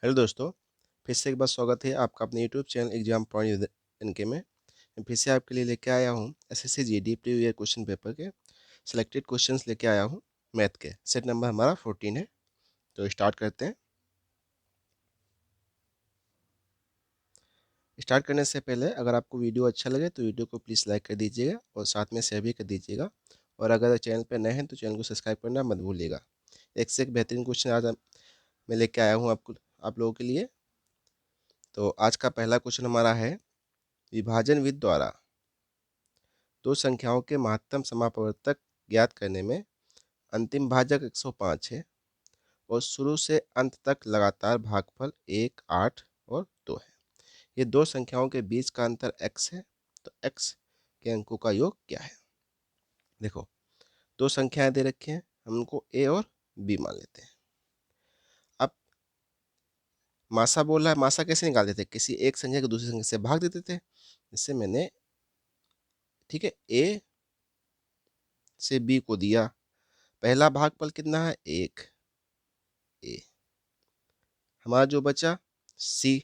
Hello दोस्तों, फिर से एक बार स्वागत है आपका अपने यूट्यूब चैनल एग्जाम पॉइंट इनके में। मैं फिर से आपके लिए लेके आया हूँ SSC GD previous year question paper के सिलेक्टेड क्वेश्चंस लेके आया हूँ। मैथ के सेट नंबर हमारा 14 है। तो स्टार्ट करते हैं। स्टार्ट करने से पहले अगर आपको वीडियो अच्छा लगे तो वीडियो को प्लीज़ लाइक कर दीजिएगा और साथ में शेयर भी कर दीजिएगा। और अगर चैनल पर नए हैं तो चैनल को सब्सक्राइब करना मत भूलिएगा। एक से एक बेहतरीन क्वेश्चन आज मैं लेके आया हूँ आप लोगों के लिए। तो आज का पहला क्वेश्चन हमारा है, विभाजन विधि द्वारा दो संख्याओं के महत्तम समापवर्तक ज्ञात करने में अंतिम भाजक 105 है और शुरू से अंत तक लगातार भागफल 1, 8 और 2 है। ये दो संख्याओं के बीच का अंतर x है। तो x के अंकों का योग क्या है? देखो, दो संख्याएं दे रखी हैं, हम उनको a और b मान लेते हैं। अब मासा बोला है, मासा कैसे निकालते थे? किसी एक संख्या को दूसरी संख्या से भाग देते थे। इससे मैंने, ठीक है, a से b को दिया। पहला भागफल कितना है? 1। a हमारा जो बचा c,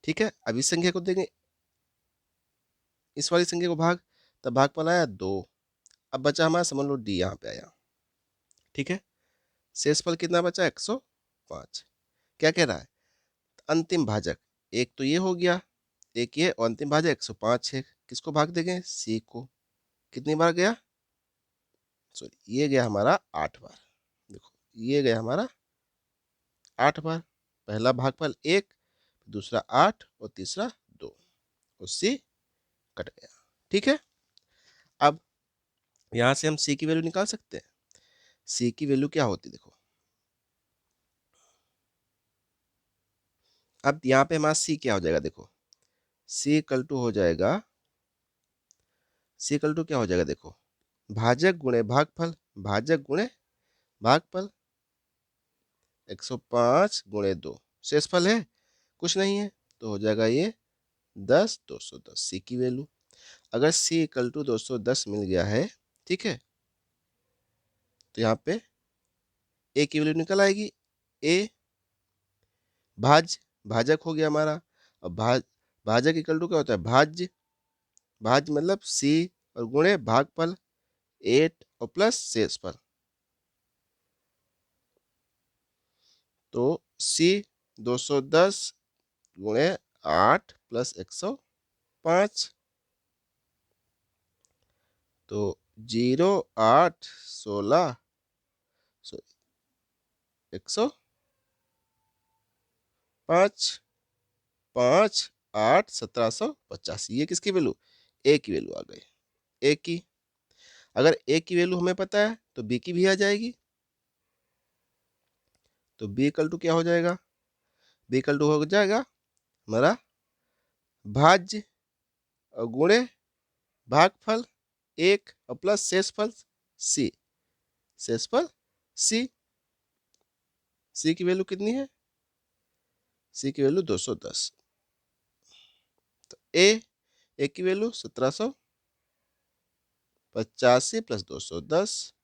ठीक है। अब इस संख्या को देंगे इस वाली संख्या को भाग, तब भागफल आया 2। अब बचा हमारा, समझ लो d यहाँ पे आया, ठीक है। शेषफल कितना बचा? 105। क्या कह रहा है? अंतिम भाजक एक तो ये हो गया, एक ये, और अंतिम भाजक 105 है। किसको भाग देंगे? c को। कितनी बार गया? सॉरी, ये गया हमारा 8 बार। देखो, ये गया हमारा 8 बार। पहला भागफल 1, दूसरा 8 और तीसरा 2, और c कट गया, ठीक है। अब यहां से हम c की वैल्यू निकाल सकते हैं। c की वैल्यू क्या होती है? देखो, अब यहाँ पे हमारा c क्या हो जाएगा? देखो, c इक्वल टू हो जाएगा, c इक्वल टू क्या हो जाएगा? देखो, भाजक गुणे भागफल, भाजक गुणे भागफल, 105 गुणे 2। शेषफल है? कुछ नहीं है, तो हो जाएगा ये 10, 210 c की वैल्यू। अगर c इक्वल टू 210 मिल गया है, ठीक है, तो यहाँ पे a की वैल्यू निकल आएगी। a भाजक हो गया हमारा। अब भाजक इक्वल टू क्या होता है? भाज्य मतलब c और गुणे भागफल 8 और प्लस शेषफल। तो c 210 गुणे 8 प्लस 105, तो 0, 8, 16, 105, 5, 8, 1785। ये किसकी वैल्यू? ए की वैल्यू आ गई। ए की, अगर ए की वैल्यू हमें पता है तो बी की भी आ जाएगी। तो बी इक्वल टू क्या हो जाएगा? बी इक्वल टू हो जाएगा हमारा भाज्य और गुणे भागफल 1 और प्लस शेषफल c। शेषफल c। c की वैल्यू कितनी है? c की वैल्यू 210। तो ए की वैल्यू 1785 प्लस 210।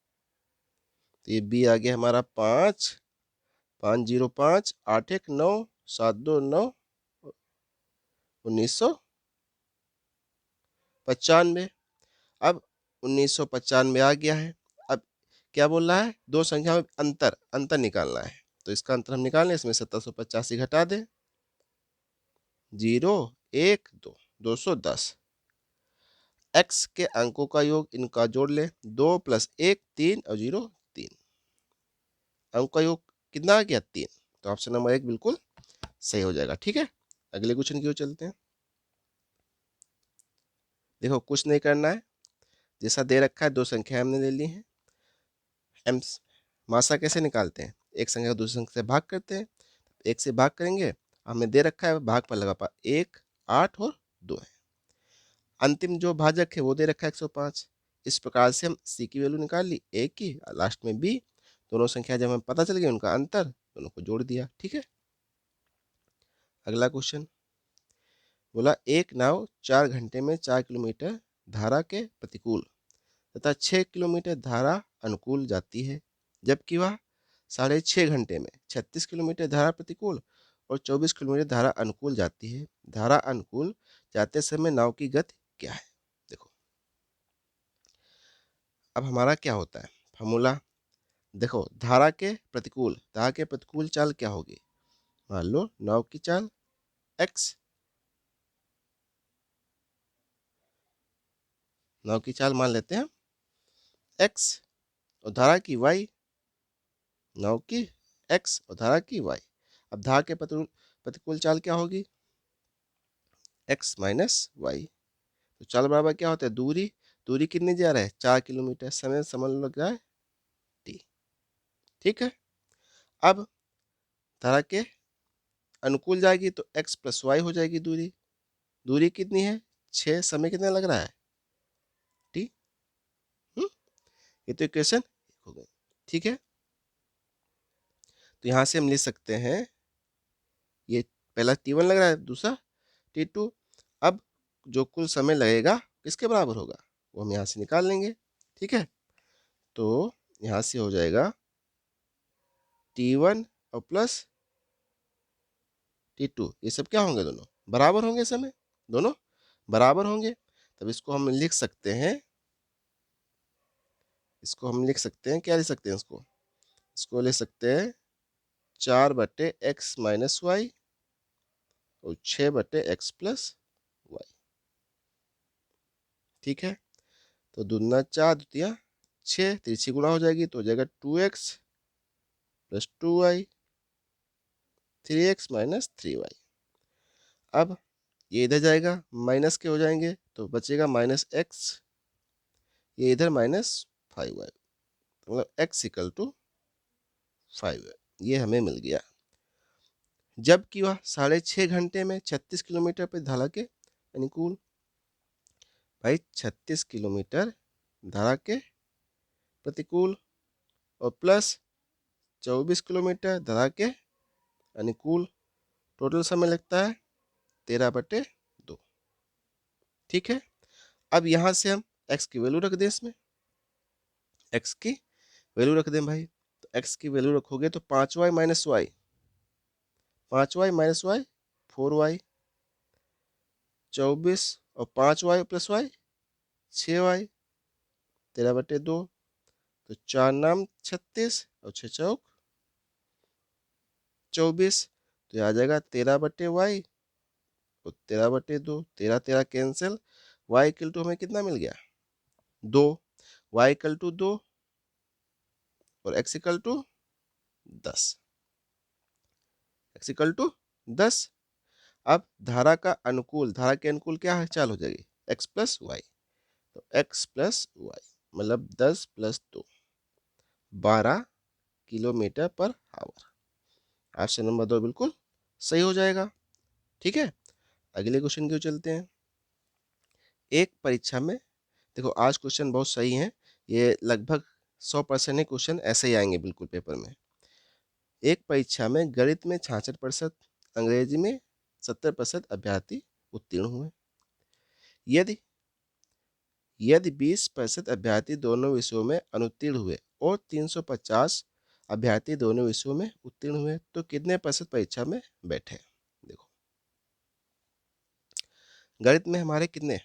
तो ये बी आ गया हमारा 5, 505, 819, 729, 1995। अब 1995 आ गया है। अब क्या बोल रहा है? दो संख्या में अंतर निकालना है। तो इसका अंतर हम निकालें, इसमें 1785 घटा दें, 0, 1, 2, 210। x के अंकों का योग इनका जोड़ ले, 2 प्लस 1, 3 और 0, 3। अंक का योग कितना आ गया? 3। तो ऑप्शन नंबर 1 बिल्कुल सही हो जाएगा, ठीक है। अगले क्वेश्चन की ओर चलते हैं। देखो, कुछ नहीं करना है, जैसा दे रखा है दो संख्या हमने ले ली हैं। हम मासा कैसे निकालते हैं? एक संख्या को दूसरी संख्या से भाग करते हैं। एक से भाग करेंगे, हमें दे रखा है भाग पर लगा 1, 8 और 2 है। अंतिम जो भाजक है वो दे रखा है 105। इस प्रकार से हम सी की वैल्यू निकाल ली, ए की, लास्ट में बी। दोनों संख्या जब हमें पता चल गई उनका अंतर, दोनों को जोड़ दिया, ठीक है। अगला क्वेश्चन बोला, एक नाव 4 घंटे में 4 किलोमीटर धारा के प्रतिकूल तथा 6 किलोमीटर धारा अनुकूल जाती है, जबकि वह 6.5 घंटे में 36 किलोमीटर धारा प्रतिकूल और 24 किलोमीटर धारा अनुकूल जाती है। धारा अनुकूल जाते समय नाव की गति क्या है? देखो अब हमारा क्या होता है फॉर्मूला। देखो धारा के प्रतिकूल चाल क्या होगी? मान लो नाव की चाल x, नाव की चाल मान लेते हैं x और धारा की y, नाव की x और धारा की y। अब धारा के प्रतिकूल चाल क्या होगी? x minus Y. तो चाल बराबर क्या होता है? दूरी। दूरी कितनी जा रहा है? 4 किलोमीटर। समय समझ लग रहा है t। ठीक है। अब धारा के अनुकूल जाएगी तो x प्लस वाई हो जाएगी दूरी। दूरी कितनी है? 6। समय कितना लग रहा है? t। ये तो इक्वेशन हो गई। ठीक है। तो यहां से हम लिख सकते हैं, ये पहला t1 लग रहा है, दूसरा t2। अब जो कुल समय लगेगा किसके बराबर होगा वो हम यहाँ से निकाल लेंगे। ठीक है। तो यहाँ से हो जाएगा t1 और प्लस t2, ये सब क्या होंगे? दोनों बराबर होंगे, समय दोनों बराबर होंगे। तब इसको हम लिख सकते हैं, क्या लिख सकते हैं इसको? इसको लिख सकते हैं 4/x माइनस वाई और 6/x प्लस वाई। ठीक है। तो दूना 4 दूतिया 6, तिरछी गुणा हो जाएगी तो हो जाएगा 2x plus 2y, 3x minus 3y। अब ये इधर जाएगा, माइनस के हो जाएंगे तो बचेगा माइनस x, ये इधर माइनस 5y, मतलब x इक्वल टू 5 है। ये हमें मिल गया। जबकि वह 6.5 घंटे में 36 किलोमीटर पर धारा के अनुकूल। भाई 36 किलोमीटर धारा के प्रतिकूल और प्लस 24 किलोमीटर धारा के अनुकूल, टोटल समय लगता है 13/2। ठीक है। अब यहां से हम x की वैल्यू रख दें, इसमें x की वैल्यू रख दें भाई। तो x की वैल्यू रखोगे तो 5y minus Y, 5y minus Y 4y, 24 और 5y प्लस वाई 6y, 13/2। तो 4 नाम 36 और 6 चौक 24। तो आ जाएगा 13/y और 13/2। 13 13 कैंसिल। y इक्वल टू हमें कितना मिल गया? 2। y इक्वल टू 2 और x equal to 10। x equal to 10। अब धारा के अनुकूल क्या है? चाल हो जाएगी x प्लस वाई। तो x प्लस वाई मतलब 10 plus 2 12 kilometre per hour. Option number 2 बिल्कुल सही हो जाएगा। ठीक है। अगले क्वेश्चन की ओर चलते हैं। एक परीक्षा में, देखो आज क्वेश्चन बहुत सही है, ये लगभग 100% ही क्वेश्चन ऐसे ही आएंगे बिल्कुल पेपर में। एक परीक्षा में गणित में 66%, अंग्रेजी में 70% अभ्यर्थी उत्तीर्ण हुए। यदि यदि 20% अभ्यर्थी दोनों विषयों में अनुत्तीर्ण हुए और 350 अभ्यर्थी दोनों विषयों में उत्तीर्ण हुए तो कितने प्रतिशत परीक्षा में बैठे? देखो गणित में हमारे कितने,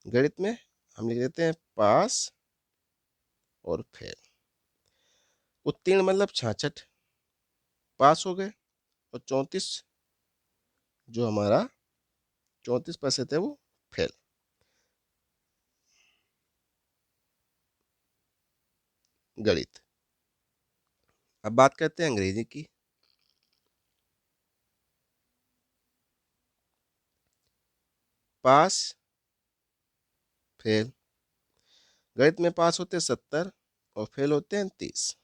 गणित में हम लिख देते हैं पास और फेल। उत्तीर्ण मतलब 66 पास हो गए और 34 जो हमारा 34% है वो फेल। गणित। अब बात करते हैं अंग्रेजी की। Pass fail. गणित में पास होते हैं 70 और फेल होते हैं 30।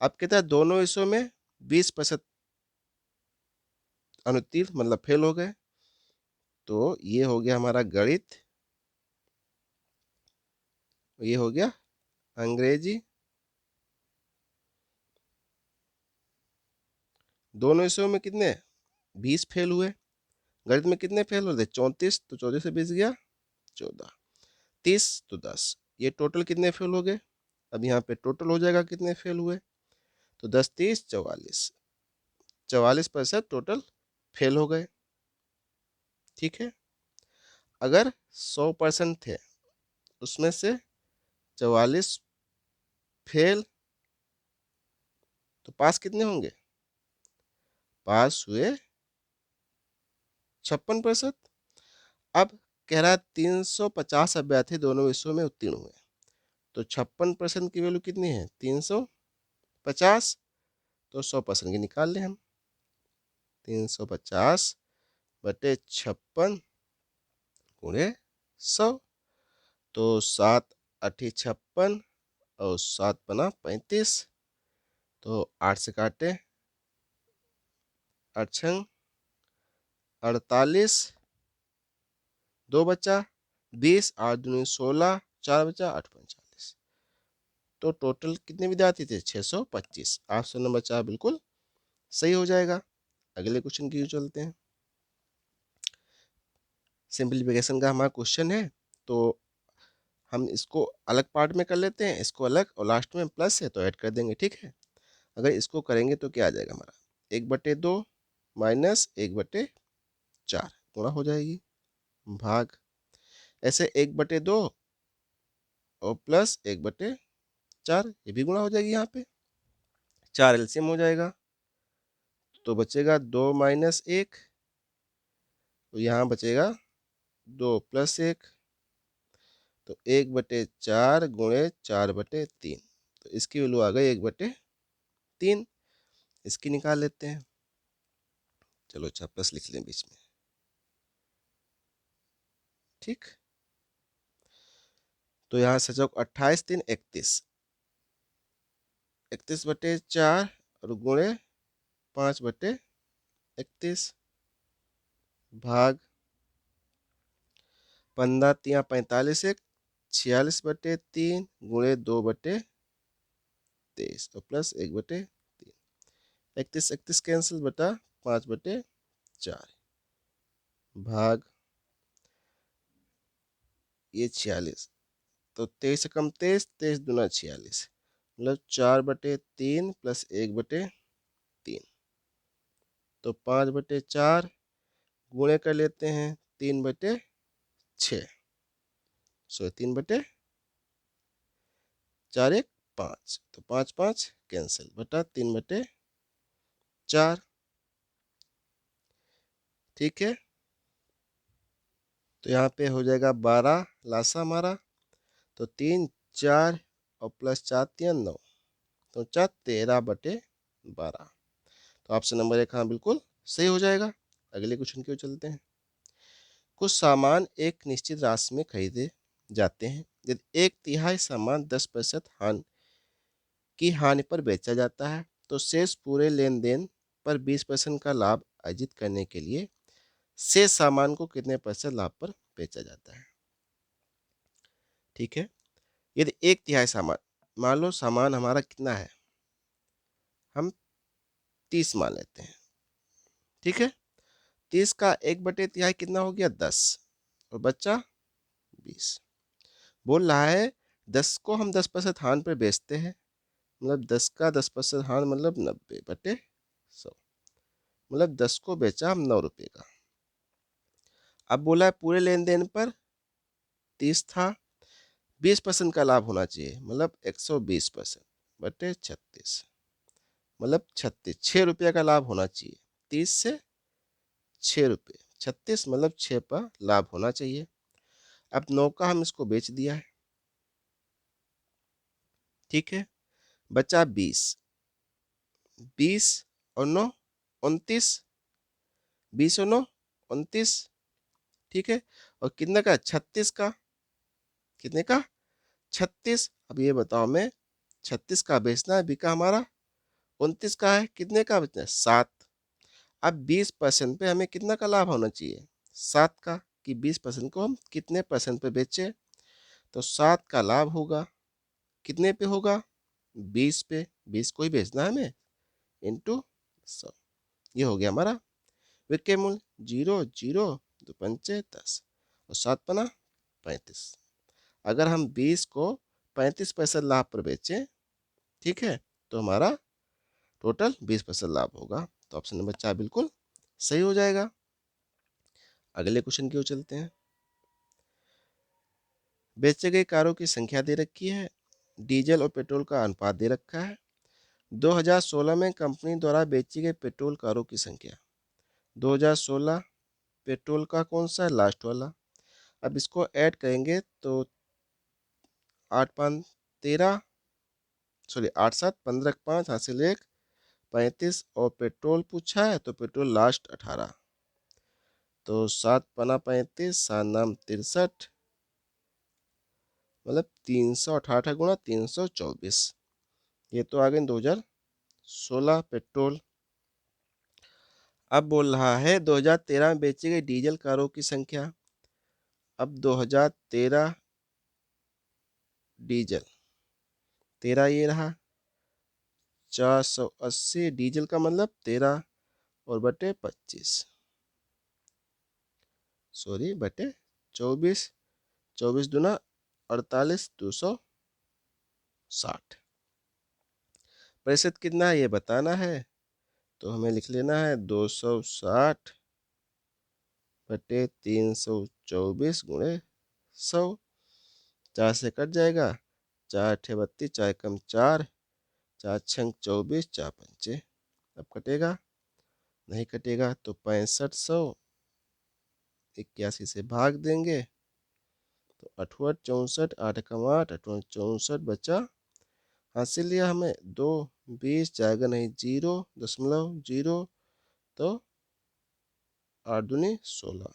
अब कहता है दोनों विषयों में 20% अनुत्तीर्ण मतलब फेल हो गए। तो ये हो गया हमारा गणित, ये हो गया अंग्रेजी। दोनों विषयों में कितने 20 फेल हुए। गणित में कितने फेल होते? 34, तो 34 से 20 गया 14, 30 तो 10। ये टोटल कितने फेल हो गए अब यहाँ पे टोटल हो जाएगा कितने फेल हुए, तो 10 30 44, 44% टोटल फेल हो गए। ठीक है, अगर 100% थे उसमें से 44 फेल, तो पास कितने होंगे, पास हुए 56%। अब कह रहा है 350 अभ्यर्थी दोनों विषयों में उत्तीर्ण हुए, तो 56% की वैल्यू कितनी है, 350, तो 100% की निकाल लें हम, 350 बटे 56 गुणे 100, तो 7 8 56 और 7 बना 35, तो 8 से काटे 8 छंग 48, 2 बचा 20, 8 दूनी 16, 4 बचा 8 45, तो टोटल कितने विद्यार्थी थे, 625। ऑप्शन नंबर 4 बिल्कुल सही हो जाएगा। अगले क्वेश्चन की ओर चलते हैं। सिंप्लीफिकेशन का हमारा क्वेश्चन है, तो हम इसको अलग पार्ट में कर लेते हैं, इसको अलग, और लास्ट में प्लस है तो ऐड कर देंगे। ठीक है, अगर इसको करेंगे तो क्या आ जाएगा हमारा, 1/2 माइनस 1/4 गुणा हो जाएगी, भाग ऐसे 1/2 और प्लस 1/4, ये भी गुणा हो जाएगी, यहाँ पे 4 एलसीएम हो जाएगा, तो बचेगा 2 माइनस 1, तो यहाँ बचेगा 2 प्लस 1, तो 1/4 गुणे 4/3, तो इसकी वैल्यू आ गई 1/3, इसकी निकाल लेते हैं। चलो अच्छा प्लस लिख लें बीच में। ठीक, तो यहाँ से चौक 28 3 31, 31/4 और गुणे 5/31, भाग 15 3 45 1, 46/3 गुणे 2/23 और प्लस 1/3, 31 31 कैंसिल बटा 5/4, भाग ये 46, तो 23 से कम 23, 23 दूना 46, मतलब 4/3 प्लस 1/3, तो 5/4 गुणे कर लेते हैं 3/6, सो 3/4 1 5, तो 5 5 कैंसिल बटा 3/4। ठीक है, तो यहाँ पे हो जाएगा 12 लासा हमारा, तो 3 4 और प्लस 4 3 9, तो 4 13/12, तो ऑप्शन नंबर 1 हाँ बिल्कुल सही हो जाएगा। अगले क्वेश्चन की ओर चलते हैं। कुछ सामान एक निश्चित राशि में खरीदे जाते हैं, यदि 1/3 सामान 10% की हानि पर बेचा जाता है, तो शेष पूरे लेन देन पर 20% का लाभ अर्जित करने के लिए शेष सामान को कितने % लाभ पर बेचा जाता है। ठीक है, यदि 1/3 सामान, मान लो सामान हमारा कितना है, हम 30 मान लेते हैं। ठीक है, 30 का 1/3 कितना हो गया, 10, और बच्चा 20। बोल रहा है 10 को हम 10% हानि पर बेचते हैं, मतलब 10 का 10% हानि मतलब 90/100, मतलब 10 को बेचा हम 9 रुपये का। अब बोला है पूरे लेन देन पर 30 था, 20% का लाभ होना चाहिए, मतलब 120%/36, मतलब 36, 6 रुपये का लाभ होना चाहिए, 30 से 6 रुपये, 36 मतलब 6 पर लाभ होना चाहिए। अब 9 का हम इसको बेच दिया है। ठीक है, बचा 20, 20 और 9 29, 20 और 9 29। ठीक है, और कितने का, 36 का, कितने का, 36। अब ये बताओ, मैं 36 का बेचना है, बिका हमारा 29 का है, कितने का बेचना है, 7। अब 20% पे हमें कितना का लाभ होना चाहिए, 7 का, कि 20% को हम कितने % पे बेचे, तो 7 का लाभ होगा, कितने पे होगा, 20 पे, 20 को ही बेचना है हमें, इंटू 100। ये हो गया हमारा विक्रय मूल्य, 0 0 2 पंचे 10 और 7 पना 35। अगर हम 20 को 35% लाभ पर बेचें, ठीक है, तो हमारा टोटल 20% लाभ होगा। तो ऑप्शन नंबर 4 बिल्कुल सही हो जाएगा। अगले क्वेश्चन की ओर चलते हैं। बेचे गए कारों की संख्या दे रखी है, डीजल और पेट्रोल का अनुपात दे रखा है। 2016 में कंपनी द्वारा बेची गई पेट्रोल कारों की संख्या, 2016 पेट्रोल का कौन सा है, लास्ट वाला। अब इसको ऐड करेंगे तो 8 7 15 5 हासिल 1 35 और पेट्रोल पूछा है तो पेट्रोल लास्ट 18, तो 7 पना 35 7 नाम 63, मतलब 318 गुणा 324, ये तो आ गए 2016 पेट्रोल। अब बोल रहा है 2013 में बेची गई डीजल कारों की संख्या। अब 2013 डीजल 13 ये रहा, 480 डीजल का मतलब 13 और बटे 25, सॉरी बटे 24, 24 दूना 48, 260। प्रतिशत कितना है ये बताना है, तो हमें लिख लेना है 260 बटे 324 गुणे 100। 4 से कट जाएगा, 4 अठे 32, 4 कम 4, 4 छंग 24, 4 पंचे। अब कटेगा नहीं कटेगा तो 6500 81 से भाग देंगे तो 68 64, 8 कम 8, 68 64 बचा, हासिल लिया हमें 2 20 जाएगा नहीं 0.0, तो 8 दूनी 16,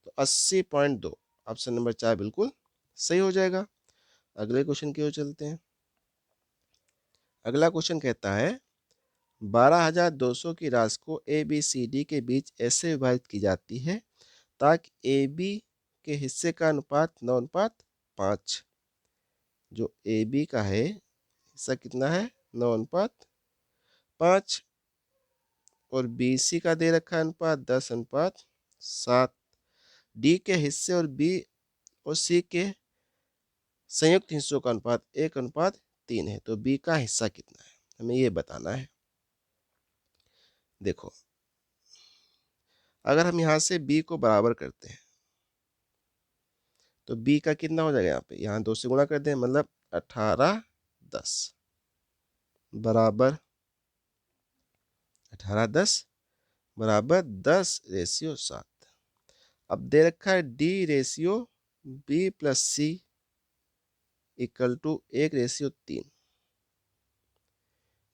तो 80.2, ऑप्शन नंबर 4 बिल्कुल सही हो जाएगा। अगले क्वेश्चन की ओर चलते हैं। अगला क्वेश्चन कहता है 12,200 की राशि को ए बी सी डी के बीच ऐसे विभाजित की जाती है ताकि ए बी के हिस्से का अनुपात 9:5, जो ए बी का है हिस्सा कितना है 9:5, और बी सी का दे रखा है अनुपात 10:7, डी के हिस्से और बी और सी के संयुक्त हिस्सों का अनुपात 1:3 है, तो बी का हिस्सा कितना है हमें ये बताना है। देखो अगर हम यहाँ से b को बराबर करते हैं तो b का कितना हो जाएगा, यहाँ पे यहाँ 2 से गुणा कर दें, मतलब 18 10 बराबर 18 10 बराबर 10:7। अब दे रखा है d ratio b plus C equal to 1:3,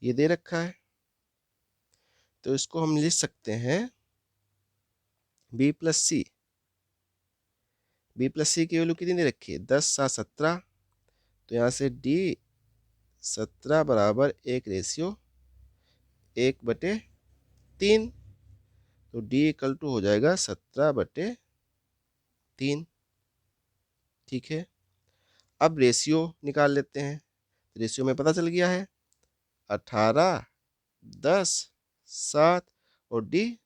ये दे रखा है, तो इसको हम लिख सकते हैं b प्लस सी की वैल्यू कितनी दे रखी है 10 7 17, तो यहाँ से d 17 बराबर 1:1/3, तो d इक्वल टू हो जाएगा 17/3, ठीक है। अब रेशियो निकाल लेते हैं, रेशियो में पता चल गया है 18 10 7 और d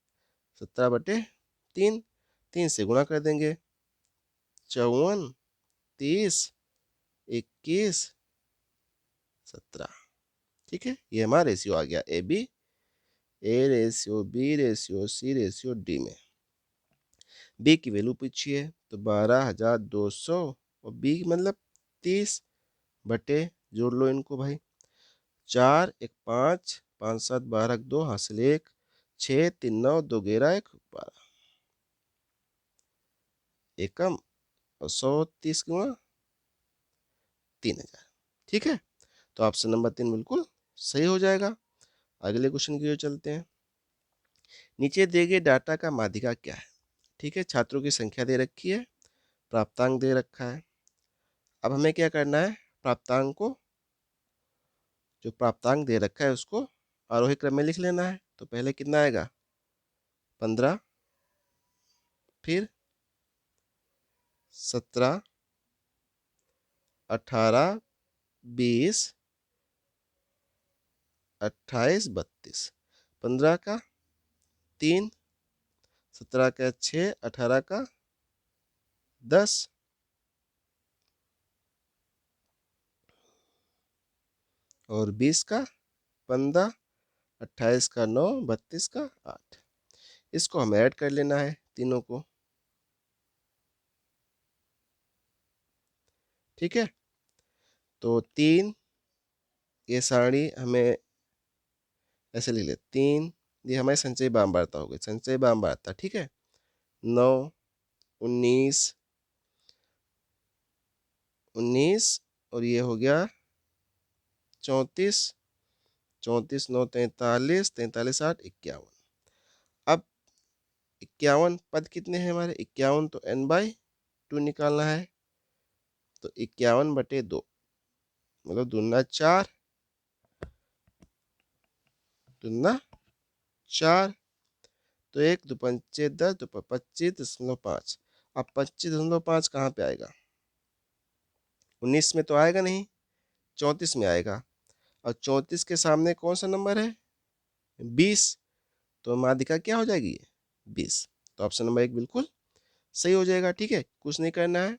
17/3, 3 से गुणा कर देंगे, 54 30 21 17, ठीक है। ये हमारा रेशियो आ गया A B, A ratio B ratio C ratio D में। बी की वैल्यू पूछिए तो 12,200 और बी मतलब 30 बटे, जोड़ लो इनको भाई, 4 1 5 5 7 12 2 हासिल 1 6 3 9 2 11 1 12, एकम और 130 गुणा 3000, ठीक है। तो ऑप्शन नंबर 3 बिल्कुल सही हो जाएगा। अगले क्वेश्चन की ओर चलते हैं। नीचे दिए गए डाटा का माध्यिका क्या है, ठीक है। छात्रों की संख्या दे रखी है, प्राप्तांक दे रखा है। अब हमें क्या करना है, प्राप्तांक को, जो प्राप्तांक दे रखा है उसको आरोही क्रम में लिख लेना है। तो पहले कितना आएगा 15, फिर 17 18 20 28 32, 15 का 3, 17 का 6, 18 का 10, और 20 का 15, 28 का 9, 32 का 8। इसको हमें ऐड कर लेना है तीनों को। ठीक है, तो 3, ये सारणी हमें ऐसे लिख ले, 3, ये हमारी संचयी बामवार्ता हो गई, संचयी बामवार्ता। ठीक है, 9, 19, 19 और ये हो गया 34, 34 9 43, 43 8 51। अब 51 पद कितने हैं हमारे, 51, तो n/2 निकालना है। तो 51/2 मतलब दूना 4, दूना 4, तो 1 2 पंचे 10, 2 25.5। अब 25.5 कहाँ पे आएगा, 19 में तो आएगा नहीं, 34 में आएगा। और 34 के सामने कौन सा नंबर है, 20, तो माध्यिका क्या हो जाएगी, 20। तो ऑप्शन नंबर 1 बिल्कुल सही हो जाएगा। ठीक है, कुछ नहीं करना है।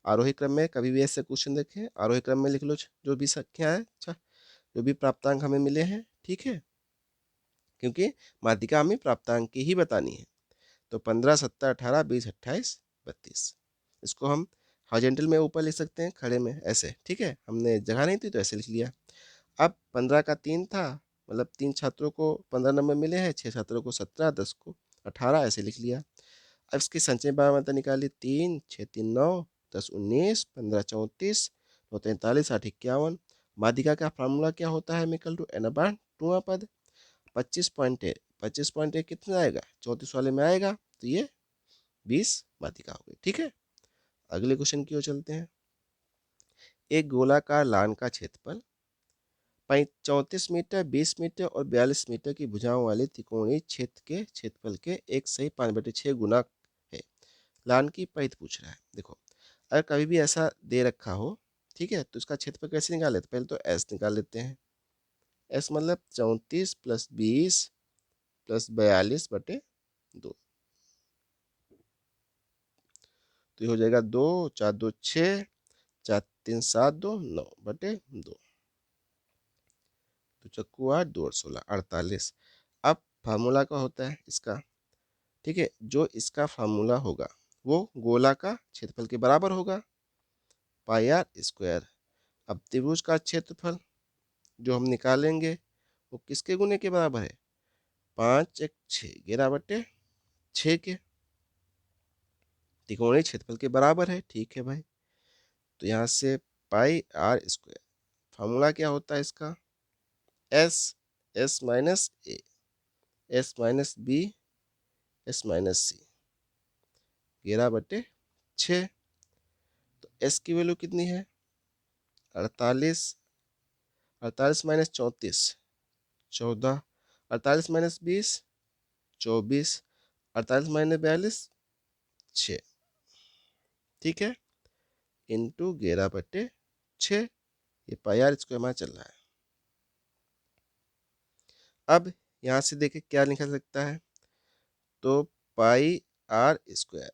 आरोही क्रम में कभी भी ऐसे क्वेश्चन देखें, आरोही क्रम में लिख लो जो भी संख्या है, अच्छा, जो भी प्राप्तांक हमें मिले हैं। ठीक है, क्योंकि माध्यिका हमें प्राप्तांक की ही बतानी है। तो 15 17 18 20 28 32, इसको हम हॉरिजॉन्टल में ऊपर लिख सकते हैं, खड़े में ऐसे। ठीक है, हमने जगह नहीं थी तो ऐसे लिख लिया। अब 15 का 3 था, मतलब 3 छात्रों को 15 नंबर मिले हैं, 6 छात्रों को 17, 10 को 18, ऐसे लिख लिया। अब इसकी संचय बारहमात्रा निकाली, 3 6 3 9, 10 19, 15 34, 9 43, 8 51। माध्यिका का फार्मूला क्या होता है, मिकल टू n/2 पद। 25.1 कितने आएगा, 34 वाले में आएगा, तो ये 20 माध्यिका हो गई। ठीक है, अगले क्वेश्चन की ओर चलते हैं। एक गोलाकार लान का क्षेत्रफल 34 मीटर, 20 मीटर और 42 मीटर की भुजाओं वाले त्रिकोणीय क्षेत्र के क्षेत्रफल के 1/5/6 गुना है। लान की परिधि पूछ रहा है। देखो, अगर कभी भी ऐसा दे रखा हो, ठीक है, तो इसका क्षेत्रफल कैसे निकाल लेते हैं, पहले तो एस निकाल लेते हैं। एस मतलब 34 + 20 + 42/2, तो ये हो जाएगा 2 4 2 6, 4 3 7 2 9/2, तो चक्कू 8 2 और 16 48। अब फार्मूला का होता है इसका, ठीक है, जो इसका फार्मूला होगा वो गोला का क्षेत्रफल के बराबर होगा, πr²। अब त्रिभुज का क्षेत्रफल जो हम निकालेंगे वो किसके गुने के बराबर है, 5 1 6 11/6 के त्रिकोणीय क्षेत्रफल के बराबर है। ठीक है भाई, तो यहाँ से πr², फार्मूला क्या होता है इसका, s s minus A, s minus B, s minus C, 11/6। तो s की वैल्यू कितनी है, 48, 48 माइनस 34 14, 48 माइनस 20 24, 48 माइनस 42 6। ठीक है, इंटू 11/6, ये πr² हमारा चल रहा है। अब यहाँ से देखिए क्या निकल सकता है, तो πr²,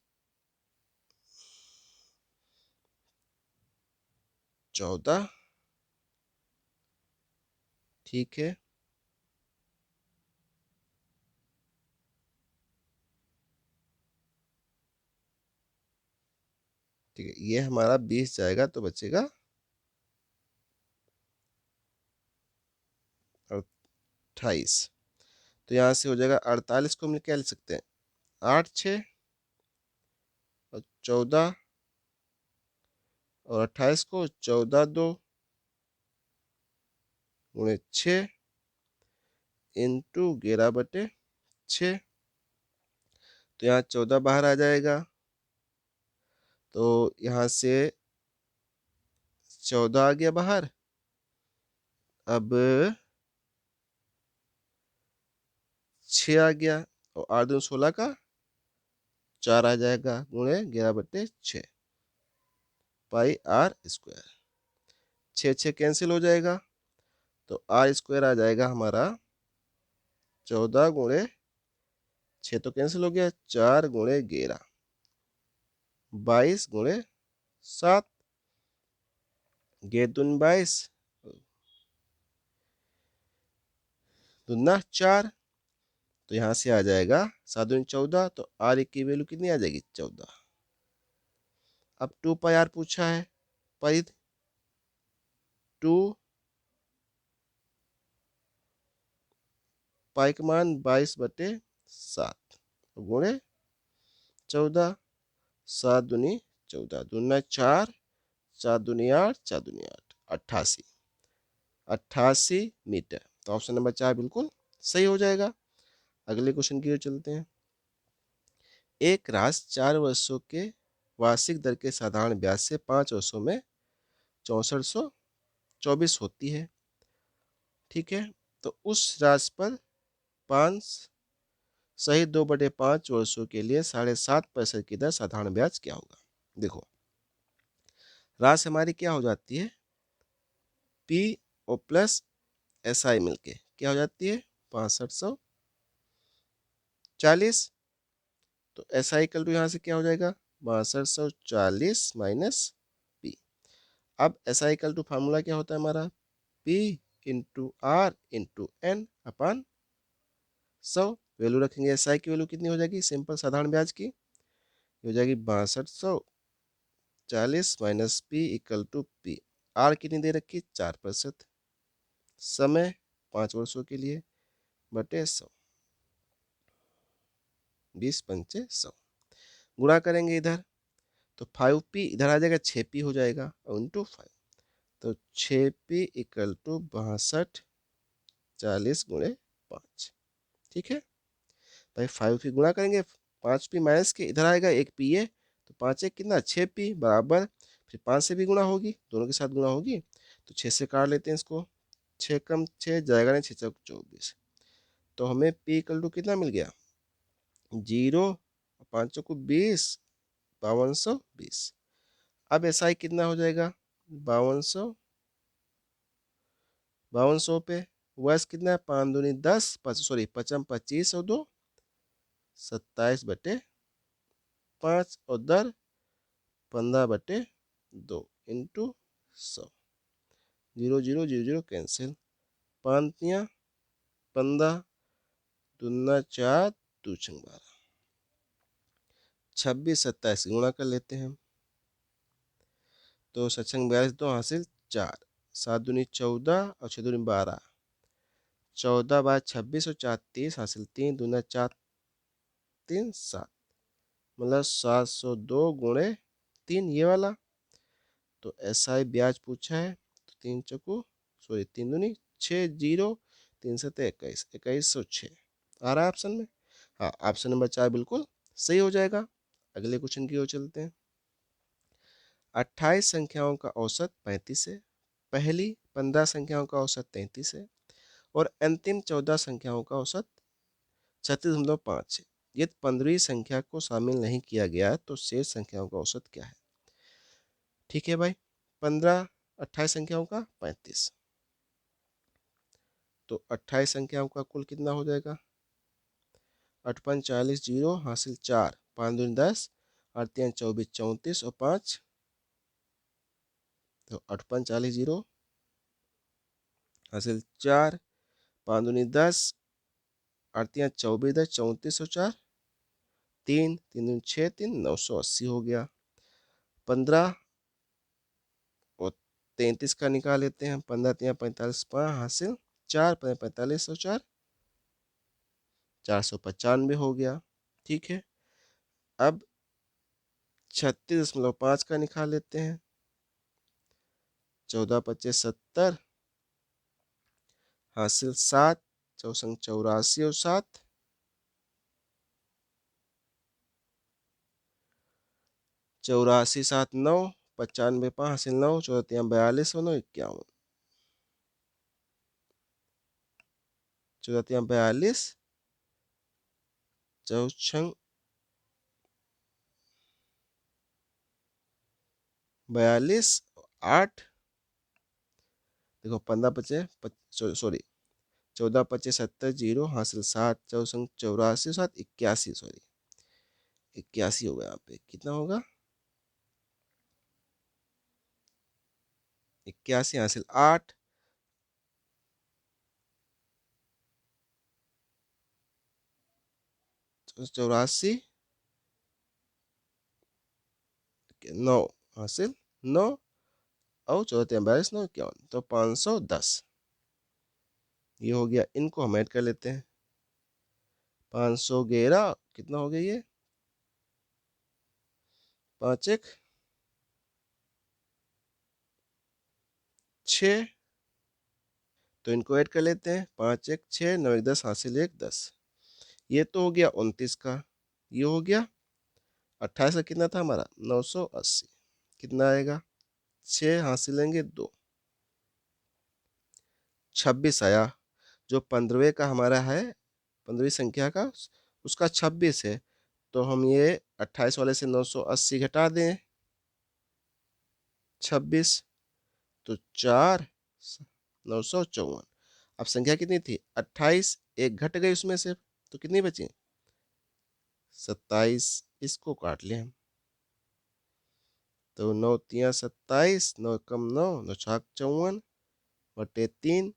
14। ठीक है, ठीक है, ये हमारा 20 जाएगा तो बचेगा 28। तो यहाँ से हो जाएगा 48 को हम क्या लिख सकते हैं, 8 6 और 14, और 28 को 14 2 गुणे 6 इंटू 11/6। तो यहाँ 14 बाहर आ जाएगा, तो यहाँ से 14 आ गया बाहर। अब 6 आ गया, और 8 दूनी 16 का 4 आ जाएगा, गुणे 11/6 πr²। 6 6 कैंसिल हो जाएगा, तो r² आ जाएगा हमारा 14 गुणे 6 तो कैंसिल हो गया, 4 गुणे 11, 22 गुणे 7, 22 दूना 4, तो यहाँ से आ जाएगा 7 दूनी 14, तो आर की वैल्यू कितनी आ जाएगी 14। अब 2 पाई आर पूछा है, परिध 2 पाई का मान 22/7 गुणे 14, 7 दूनी 14, दूना 4, 4 दूनी 8, 4 दूनी 8, 88 मीटर। तो ऑप्शन नंबर 4 बिल्कुल सही हो जाएगा। अगले क्वेश्चन की ओर चलते हैं। एक राशि 4 वर्षों के वार्षिक दर के साधारण ब्याज से 5 वर्षों में 6424 होती है। ठीक है, तो उस राशि पर 5 सही 2/5 वर्षों के लिए 7.5% की दर साधारण ब्याज क्या होगा। देखो, राशि हमारी क्या हो जाती है, P O plus S I मिलके क्या हो जाती है 6540। तो एस आई इक्वल टू यहाँ से क्या हो जाएगा 6240 माइनस पी। अब S I equal to formula क्या होता है हमारा, P into R into N upon 100। Value रखेंगे, एस आई की वैल्यू कितनी हो जाएगी सिंपल साधारण ब्याज की, हो जाएगी 6240 minus P equal to P. R कितनी दे रखी 4%, समय 5 वर्षों के लिए, बटे 100, 20 पंचे 100। गुणा करेंगे इधर, तो 5p इधर आ जाएगा 6p हो जाएगा इंटू 5, तो 6p इक्वल टू 6240 गुणे 5। ठीक है भाई, 5p गुणा करेंगे, 5p माइनस के इधर आएगा 1p है, तो 5 एक कितना 6p बराबर, फिर 5 से भी गुणा होगी, दोनों के साथ गुणा होगी, तो 6 से काट लेते हैं इसको, 6 कम 6 जाएगा नहीं, 6 चौक 24, तो हमें p इक्वल टू कितना मिल गया 0, 5 चौक 20, 5220। अब एस आई कितना हो जाएगा 5200 पे, वर्ष कितना है 5 दूनी 10, सॉरी 55 25 और 2 27/5 और दर 15/2 इंटू 100। 0 0 0 0 कैंसिल, 5 15, दूना 4, 2 12, 26 27 गुणा कर लेते हैं, तो 42 2 हासिल 4, 7 दूनी 14 और 6 दूनी 12, 14 बाय 26 और 4 30 हासिल 3, दूना 4 3 7, मतलब 702 गुणे 3 ये वाला। तो एस आई ब्याज पूछा है, तो 3 चौको सॉरी 3 दूनी 6, 0 3 7 21, 2106 आ रहा है ऑप्शन में। हाँ, ऑप्शन नंबर 4 बिल्कुल सही हो जाएगा। अगले क्वेश्चन की ओर चलते हैं। 28 संख्याओं का औसत 35 है, पहली 15 संख्याओं का औसत 33 है और अंतिम 14 संख्याओं का औसत 36.5 है। यदि 15वीं संख्या को शामिल नहीं किया गया तो शेष संख्याओं का औसत क्या है। ठीक है भाई, 15 28 संख्याओं का 35, तो 28 संख्याओं का कुल कितना हो जाएगा 8 5 40, 0 हासिल 4, 5 दूनी 10, 8 3 24 34 और 5, तो 8 5 40 0 हासिल 4, 5 दूनी 10, 8 3 24 10 34 और 4 3 3 दूनी 6 3 980 हो गया। 15 और 33 का निकाल लेते हैं, 15 3 45 5 हासिल 4 45 और 4 495 हो गया। ठीक है, अब 36.5 का निकाल लेते हैं, 14 25 70 हासिल 7, 4 84 और 7 84 7 9, 95 5 हासिल 9, 14 42 और 9 51, 14 42, 4 42 8, देखो 15 पचे सॉरी 14 25 70 0 हासिल 7, 4 84 7 81, सॉरी 81 होगा, यहाँ पे कितना होगा 81 हासिल 8, 84 9 हासिल 9 और 42 9 51, तो 510 ये हो गया। इनको हम ऐड कर लेते हैं। 511 कितना हो गया ये, 5 1 6, तो इनको ऐड कर लेते हैं। 5 1 6 9 1 10 हासिल 1 10, ये तो हो गया 29 का। ये हो गया 28 का कितना था हमारा 980, कितना आएगा 6 हासिल लेंगे 2, 26 आया। जो 15वें का हमारा है, 15वीं संख्या का उसका 26 है, तो हम ये 28 वाले से 980 घटा दें, 26 तो 4 954। अब संख्या कितनी थी 28, एक घट गई उसमें से, तो कितनी बची 27, इसको काट लें हम, तो 9 तिया 27, 9 कम 9 9 छाक 54 बटे 3,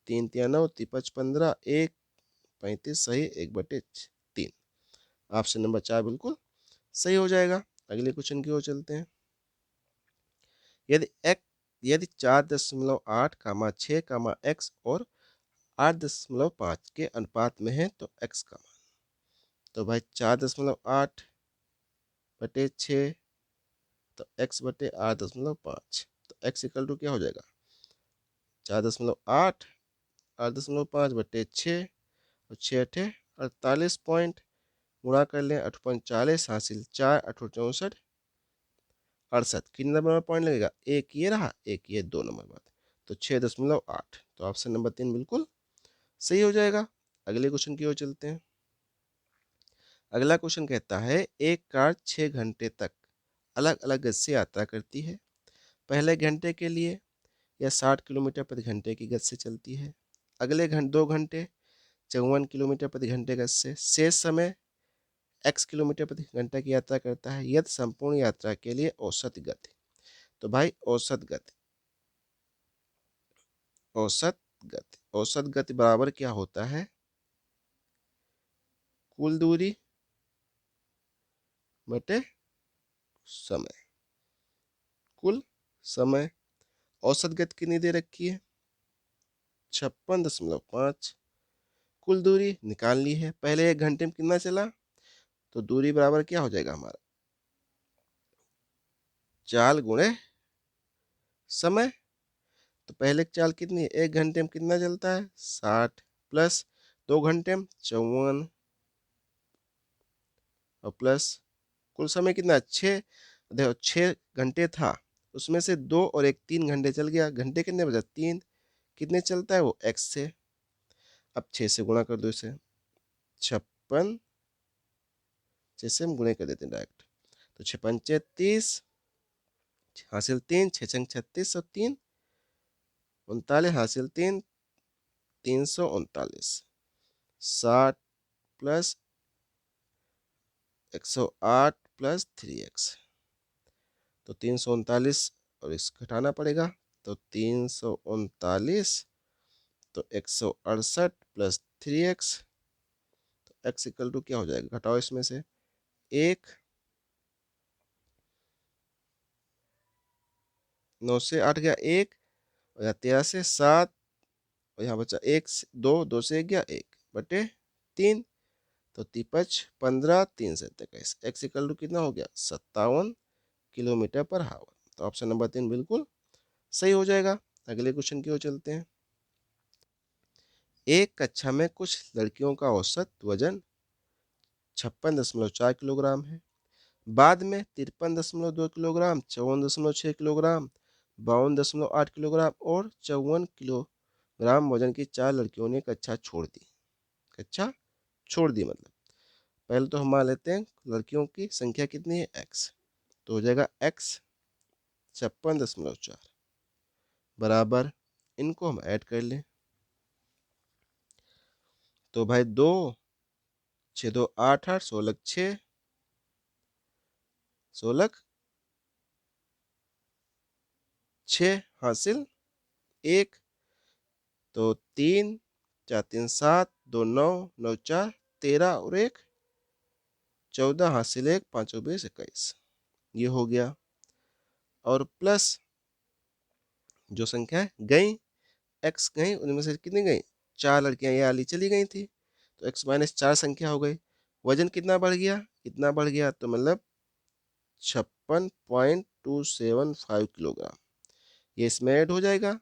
3 तिया 9 तिपच 15, 1 35 सही 1/3। ऑप्शन नंबर 4 बिल्कुल सही हो जाएगा। अगले क्वेश्चन की ओर चलते हैं। यदि 4.8 6 x और 8.5 के अनुपात में है तो x का मान, तो भाई 4.8 बटे 6 तो x बटे 8.5, तो x इक्वल टू क्या हो जाएगा 4.8 8.5 बटे 6 और 6 अठे 48 पॉइंट, गुणा कर लें 8.40 हासिल 4 8 64 68, कितने नंबर पॉइंट लगेगा, एक ये रहा एक ये 2 नंबर बाद, तो 6.8, तो ऑप्शन नंबर 3 बिल्कुल सही हो जाएगा। अगले क्वेश्चन की ओर चलते हैं। अगला क्वेश्चन कहता है एक कार 6 घंटे तक अलग अलग गति से यात्रा करती है। पहले घंटे के लिए यह 60 किलोमीटर प्रति घंटे की गति से चलती है। अगले 2 घंटे 54 किलोमीटर प्रति घंटे गति से। शेष समय x किलोमीटर प्रति घंटा की यात्रा करता है। यदि संपूर्ण यात्रा के लिए औसत गति, तो भाई औसत गति बराबर क्या होता है, कुल दूरी बटे समय, कुल समय। औसत गति कितनी दे रखी है 56.5, कुल दूरी निकाल ली है। पहले 1 घंटे में कितना चला, तो दूरी बराबर क्या हो जाएगा हमारा चाल गुणे समय। तो पहले चाल कितनी है 1 घंटे में कितना चलता है 60 प्लस 2 घंटे में 54 और प्लस कुल समय कितना 6, देखो 6 घंटे था उसमें से 2 और 1 3 घंटे चल गया, घंटे कितने बजा 3, कितने चलता है वो x से। अब 6 से गुणा कर दो इसे, 56 6 से हम गुणे कर देते हैं डायरेक्ट, तो 6 पंचे 30 हासिल 3 6 छंग 36 और 3 39 हासिल 3 339, 60 प्लस 108 प्लस 3x, तो 339 और इस घटाना पड़ेगा, तो 339 तो 168 प्लस 3x, तो x इक्वल टू क्या हो जाएगा, घटाओ इसमें से 1 9 से 8 गया 1 और यहाँ 13 से 7 और यहाँ बचा 1 2 2 से 1 गया 1 बटे 3, तो 53 15 3 से 23, x इक्वल टू कितना हो गया 57 किलोमीटर पर हावर। तो ऑप्शन नंबर 3 बिल्कुल सही हो जाएगा। अगले क्वेश्चन की ओर चलते हैं। एक कक्षा में कुछ लड़कियों का औसत वजन 56.4 किलोग्राम है। बाद में 53.2 किलोग्राम, 54.6 किलोग्राम, 52.8 किलोग्राम और 54 किलोग्राम वजन की 4 लड़कियों ने कक्षा छोड़ दी। कक्षा छोड़ दी मतलब पहले तो हम मान लेते हैं लड़कियों की संख्या कितनी है x, तो हो जाएगा x 56.4 बराबर, इनको हम ऐड कर लें, तो भाई 2 6 2 8 8 16 6 16 6 हासिल 1, तो 3 4 3 7 2 9 9 4 13 और 1 14 हासिल 1 5 20 21, ये हो गया। और प्लस जो संख्या है गई एक्स गई, उनमें से कितनी गई, 4 लड़कियां ये वाली चली गई थी, तो x माइनस 4 संख्या हो गई। वजन कितना बढ़ गया, इतना बढ़ गया, तो मतलब 56.275 किलोग्राम, ये इसमें ऐड हो जाएगा,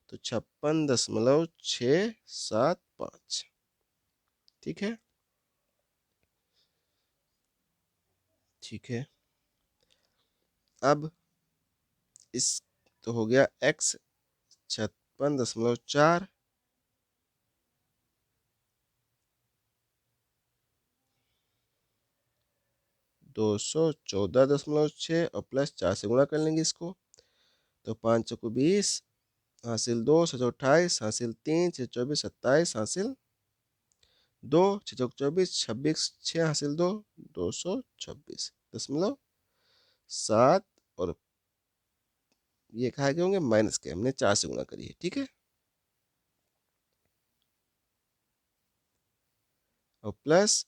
तो 56.675। ठीक है, ठीक है। अब इस तो हो गया x 56.4 214.6 और प्लस 4 से गुणा कर लेंगे इसको, तो 5 चौको 20 हासिल 2 6 28 हासिल 3 6 24 27 हासिल 2 6 चौक 24 26 6 हासिल 2 226.7, और ये कहा के होंगे माइनस के, हमने 4 से गुणा करी है। ठीक है, और प्लस